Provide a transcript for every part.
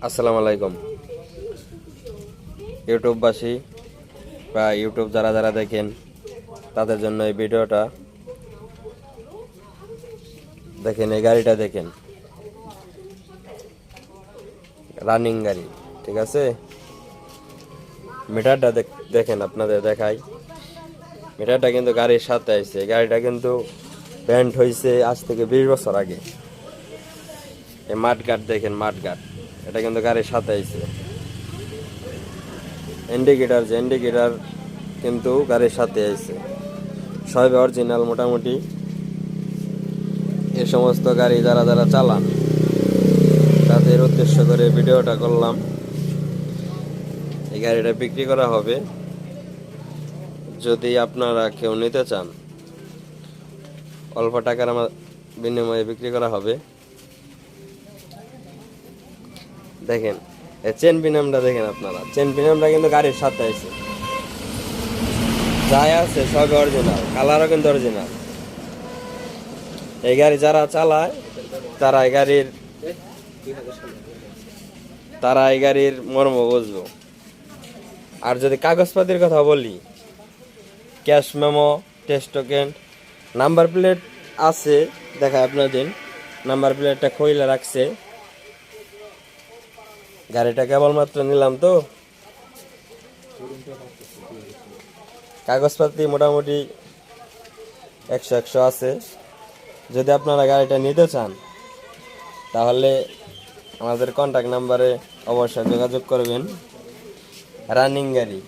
আসসালামু আলাইকুম ইউটিউববাসী বা ইউটিউব যারা যারা দেখেন তাদের জন্য এই ভিডিওটা দেখেন। এই গাড়িটা দেখেন, রানিং গাড়ি, ঠিক আছে। মিটারটা দেখেন, আপনাদের দেখাই। মিটারটা কিন্তু গাড়ির সাথে আইছে। গাড়িটা কিন্তু ব্যান্ড হয়েছে আজ থেকে 20 বছর আগে। এই মাঠঘাট দেখেন, মাঠঘাট, এটা কিন্তু গাড়ির সাথে আইছে। ইন্ডিকেটার কিন্তু গাড়ির সাথে আইছে, সবই অরিজিনাল। মোটামুটি এই সমস্ত গাড়ি যারা যারা চালান তাদের উদ্দেশ্য করে ভিডিওটা করলাম। এই গাড়িটা বিক্রি করা হবে। যদি আপনারা কেউ নিতে চান, অল্প টাকার বিনিময়ে বিক্রি করা হবে। দেখেন এই চেন বিনামটা দেখেন আপনারা। চেন বিনামটা কিন্তু গাড়ির সাথে আছে, যাই আছে সবই অরিজিনাল, কালারও কিন্তু অরিজিনাল। এই গাড়ি যারা চালায় তারা এই গাড়ির মর্ম বুঝবো। আর যদি কাগজপাতির কথা বলি, cash memo, test token, number plate আছে, দেখায় আপনাদের। নাম্বার প্লেটটা খুইলা রাখছে। গাড়িটা কেবলমাত্র নিলাম তো, কাগজপাতি মোটামুটি 100 আছে। যদি আপনারা গাড়িটা নিতে চান তাহলে আমাদের কন্ট্যাক্ট নাম্বারে অবশ্যই যোগাযোগ করবেন। রানিং গাড়ি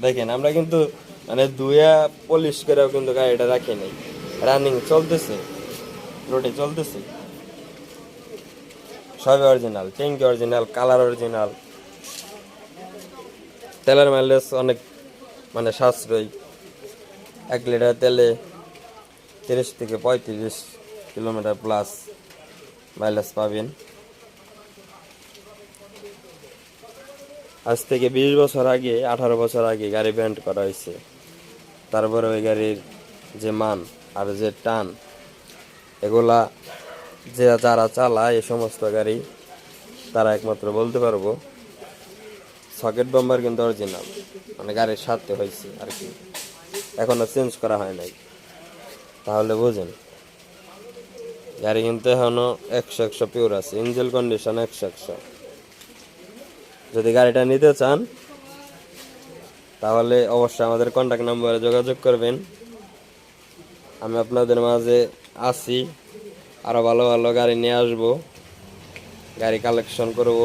দেখেন, আমরা কিন্তু মানে ধুয়া পলিশ করেও কিন্তু গাড়িটা রাখি নাই। রানিং চলতেছে, রোডে চলতেছে, সবই অরিজিনাল। ট্যাঙ্কি অরিজিনাল, কালার অরিজিনাল। তেলের মাইলেজ অনেক মানে সাশ্রয়ী। 1 লিটার তেলে 30 থেকে 35 কিলোমিটার প্লাস মাইলেজ পাবেন। আজ থেকে 20 বছর আগে, 18 বছর আগে গাড়ি ব্যান্ড করা হয়েছে। তারপরে ওই গাড়ির যে মান আর যে টান, এগুলা যে যারা চালায় এই সমস্ত গাড়ি তারা একমাত্র বলতে পারবো। সকেট বাম্পার কিন্তু অরিজিনাল, মানে গাড়ির সাথে হয়েছে আর কি, এখনো চেঞ্জ করা হয় নাই। তাহলে বুঝেন, গাড়ি কিন্তু এখনো 100 পিওর আছে, ইঞ্জিন কন্ডিশন 100। যদি গাড়িটা নিতে চান তাহলে অবশ্যই আমাদের কন্ট্যাক্ট নাম্বারে যোগাযোগ করবেন। আমি আপনাদের মাঝে আছি, আরো ভালো ভালো গাড়ি নিয়ে আসবো, গাড়ি কালেকশন করব।